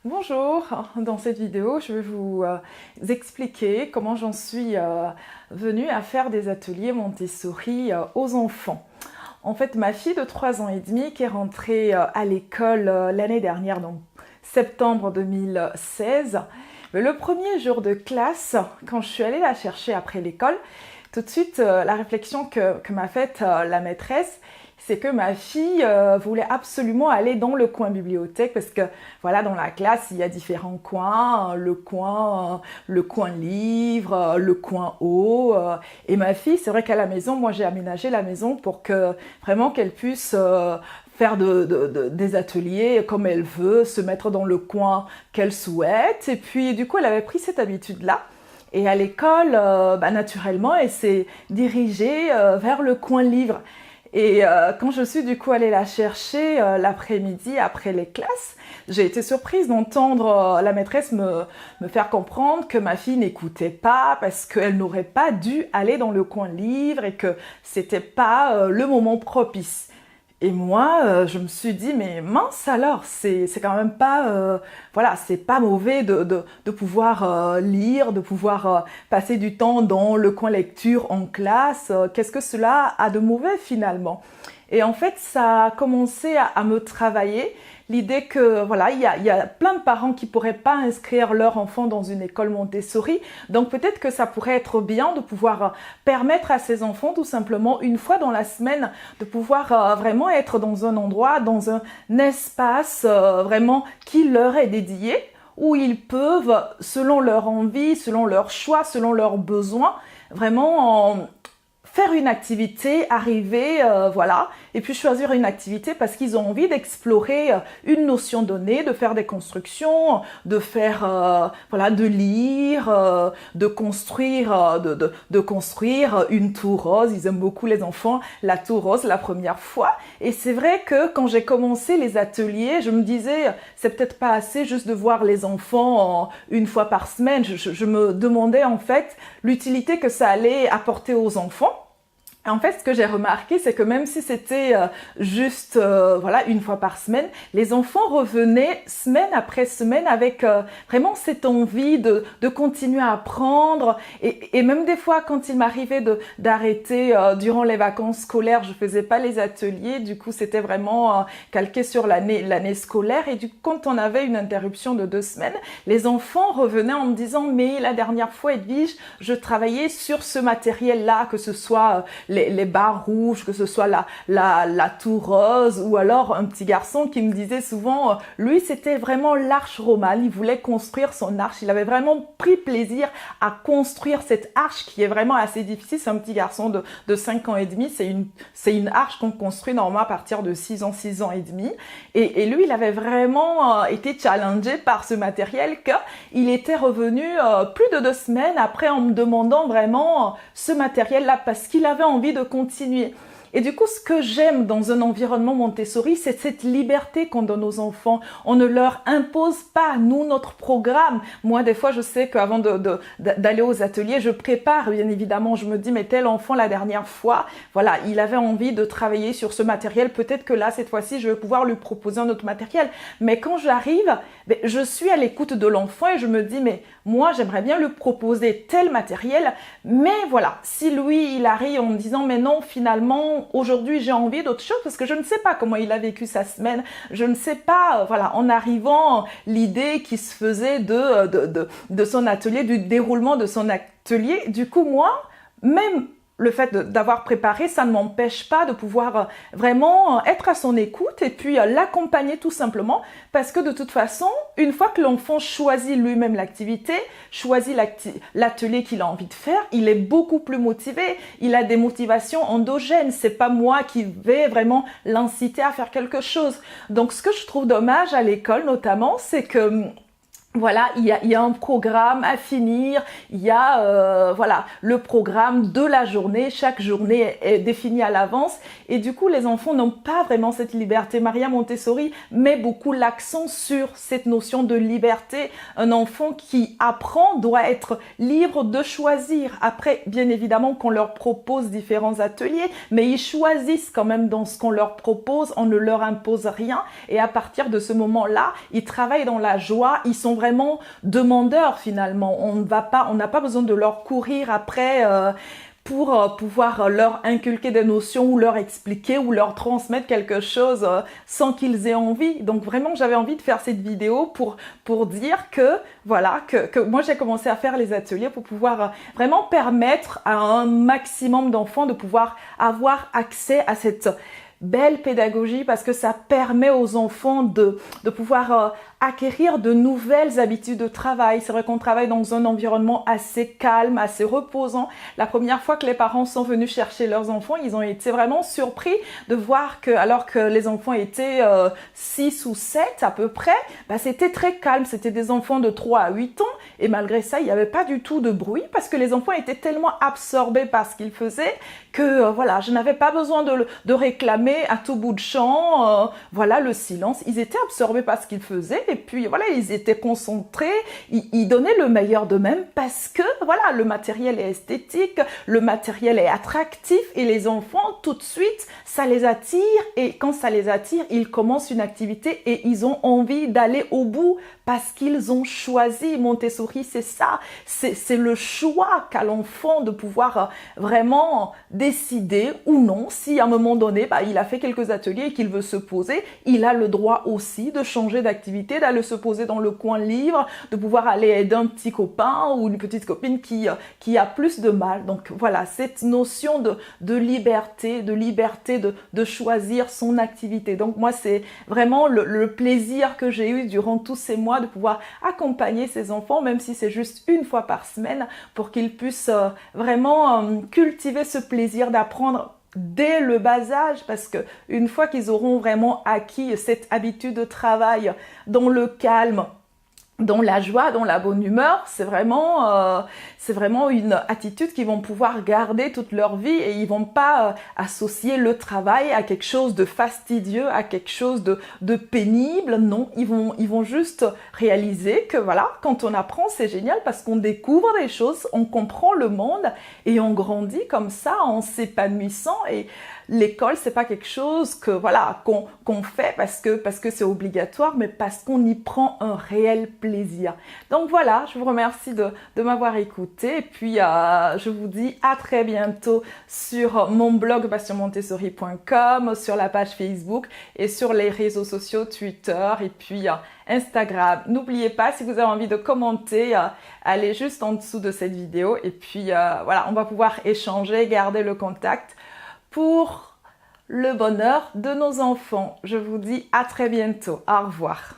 Bonjour, dans cette vidéo je vais vous expliquer comment j'en suis venue à faire des ateliers Montessori aux enfants. En fait, ma fille de 3 ans et demi qui est rentrée à l'école l'année dernière, donc septembre 2016, le premier jour de classe, quand je suis allée la chercher après l'école, tout de suite la réflexion que m'a faite la maîtresse, c'est que ma fille voulait absolument aller dans le coin bibliothèque parce que voilà, dans la classe il y a différents coins, le coin livre, le coin eau, et ma fille, c'est vrai qu'à la maison, moi j'ai aménagé la maison pour que vraiment qu'elle puisse faire des ateliers comme elle veut, se mettre dans le coin qu'elle souhaite, et puis du coup elle avait pris cette habitude-là. Et à l'école, naturellement, elle s'est dirigée vers le coin livre. Et quand je suis du coup allée la chercher l'après-midi après les classes, j'ai été surprise d'entendre la maîtresse me faire comprendre que ma fille n'écoutait pas parce qu'elle n'aurait pas dû aller dans le coin livre et que c'était pas le moment propice. Et moi, je me suis dit, mais mince alors, c'est quand même pas, voilà, c'est pas mauvais de pouvoir lire, de pouvoir passer du temps dans le coin lecture en classe. Qu'est-ce que cela a de mauvais finalement? Et en fait, ça a commencé à me travailler l'idée que voilà, il y a plein de parents qui pourraient pas inscrire leur enfant dans une école Montessori. Donc peut-être que ça pourrait être bien de pouvoir permettre à ces enfants tout simplement une fois dans la semaine de pouvoir vraiment être dans un endroit, dans un espace vraiment qui leur est dédié, où ils peuvent, selon leur envie, selon leur choix, selon leurs besoins, vraiment faire une activité, arriver, voilà, et puis choisir une activité parce qu'ils ont envie d'explorer une notion donnée, de faire des constructions, de faire, voilà, de lire, de construire, de construire une tour rose. Ils aiment beaucoup les enfants, la tour rose la première fois. Et c'est vrai que quand j'ai commencé les ateliers, je me disais, c'est peut-être pas assez juste de voir les enfants une fois par semaine. Je me demandais en fait l'utilité que ça allait apporter aux enfants. En fait, ce que j'ai remarqué, c'est que même si c'était juste voilà, une fois par semaine, les enfants revenaient semaine après semaine avec vraiment cette envie de continuer à apprendre. Et même des fois, quand il m'arrivait d'arrêter durant les vacances scolaires, je faisais pas les ateliers. Du coup, c'était vraiment calqué sur l'année scolaire. Et du coup, quand on avait une interruption de 2 semaines, les enfants revenaient en me disant « Mais la dernière fois, Edwige, je travaillais sur ce matériel-là, que ce soit les barres rouges, que ce soit la tour rose, ou alors un petit garçon qui me disait souvent, lui c'était vraiment l'arche romane, il voulait construire son arche, il avait vraiment pris plaisir à construire cette arche qui est vraiment assez difficile. C'est un petit garçon de 5 ans et demi, c'est une arche qu'on construit normalement à partir de 6 ans et demi, et lui il avait vraiment été challengé par ce matériel qu'il était revenu plus de 2 semaines après en me demandant vraiment ce matériel-là parce qu'il avait envie de continuer. Et du coup, ce que j'aime dans un environnement Montessori, c'est cette liberté qu'on donne aux enfants. On ne leur impose pas, nous, notre programme. Moi, des fois, je sais qu'avant d'aller aux ateliers, je prépare, bien évidemment, je me dis, mais tel enfant, la dernière fois, voilà, il avait envie de travailler sur ce matériel. Peut-être que là, cette fois-ci, je vais pouvoir lui proposer un autre matériel. Mais quand j'arrive, je suis à l'écoute de l'enfant et je me dis, mais moi, j'aimerais bien lui proposer tel matériel. Mais voilà, si lui, il arrive en me disant, mais non, finalement, aujourd'hui j'ai envie d'autre chose parce que je ne sais pas comment il a vécu sa semaine, je ne sais pas, voilà, en arrivant, l'idée qui se faisait de son atelier, du déroulement de son atelier. Du coup, moi, même le fait d'avoir préparé, ça ne m'empêche pas de pouvoir vraiment être à son écoute et puis l'accompagner tout simplement parce que de toute façon, une fois que l'enfant choisit lui-même l'activité, choisit l'atelier qu'il a envie de faire, il est beaucoup plus motivé, il a des motivations endogènes, c'est pas moi qui vais vraiment l'inciter à faire quelque chose. Donc ce que je trouve dommage à l'école notamment, c'est que Voilà, il y a un programme à finir, il y a voilà, le programme de la journée, chaque journée est définie à l'avance et du coup les enfants n'ont pas vraiment cette liberté. Maria Montessori met beaucoup l'accent sur cette notion de liberté. Un enfant qui apprend doit être libre de choisir. Après, bien évidemment qu'on leur propose différents ateliers, mais ils choisissent quand même dans ce qu'on leur propose, on ne leur impose rien et à partir de ce moment-là, ils travaillent dans la joie, ils sont vraiment demandeurs finalement. On n'a pas besoin de leur courir après pour pouvoir leur inculquer des notions ou leur expliquer ou leur transmettre quelque chose sans qu'ils aient envie. Donc vraiment, j'avais envie de faire cette vidéo pour dire que voilà, que moi j'ai commencé à faire les ateliers pour pouvoir vraiment permettre à un maximum d'enfants de pouvoir avoir accès à cette belle pédagogie parce que ça permet aux enfants de pouvoir acquérir de nouvelles habitudes de travail. C'est vrai qu'on travaille dans un environnement assez calme, assez reposant. La première fois que les parents sont venus chercher leurs enfants, ils ont été vraiment surpris de voir que, alors que les enfants étaient 6 ou 7 à peu près, bah, c'était très calme. C'était des enfants de 3 à 8 ans et malgré ça, il n'y avait pas du tout de bruit parce que les enfants étaient tellement absorbés par ce qu'ils faisaient que voilà, je n'avais pas besoin de réclamer à tout bout de champ, voilà, le silence. Ils étaient absorbés par ce qu'ils faisaient et puis voilà, ils étaient concentrés, ils donnaient le meilleur d'eux-mêmes parce que voilà, le matériel est esthétique, le matériel est attractif et les enfants tout de suite, ça les attire et quand ça les attire, ils commencent une activité et ils ont envie d'aller au bout parce qu'ils ont choisi. Montessori, c'est ça, c'est le choix qu'a l'enfant de pouvoir vraiment décider ou non, si à un moment donné, bah, il a fait quelques ateliers et qu'il veut se poser, il a le droit aussi de changer d'activité, d'aller se poser dans le coin libre, de pouvoir aller aider un petit copain ou une petite copine qui a plus de mal. Donc voilà, cette notion de liberté, de choisir son activité. Donc moi, c'est vraiment le plaisir que j'ai eu durant tous ces mois de pouvoir accompagner ces enfants, même si c'est juste une fois par semaine, pour qu'ils puissent vraiment cultiver ce plaisir d'apprendre dès le bas âge, parce que une fois qu'ils auront vraiment acquis cette habitude de travail dans le calme, dans la joie, dans la bonne humeur, c'est vraiment une attitude qu'ils vont pouvoir garder toute leur vie et ils vont pas associer le travail à quelque chose de fastidieux, à quelque chose de pénible. Non, ils vont juste réaliser que voilà, quand on apprend, c'est génial parce qu'on découvre des choses, on comprend le monde et on grandit comme ça en s'épanouissant et l'école, c'est pas quelque chose que voilà qu'on fait parce que c'est obligatoire, mais parce qu'on y prend un réel plaisir. Donc voilà, je vous remercie de m'avoir écouté et puis je vous dis à très bientôt sur mon blog passionmontessori.com, sur la page Facebook et sur les réseaux sociaux Twitter et puis Instagram. N'oubliez pas, si vous avez envie de commenter, allez juste en dessous de cette vidéo et puis voilà, on va pouvoir échanger, garder le contact pour le bonheur de nos enfants. Je vous dis à très bientôt. Au revoir.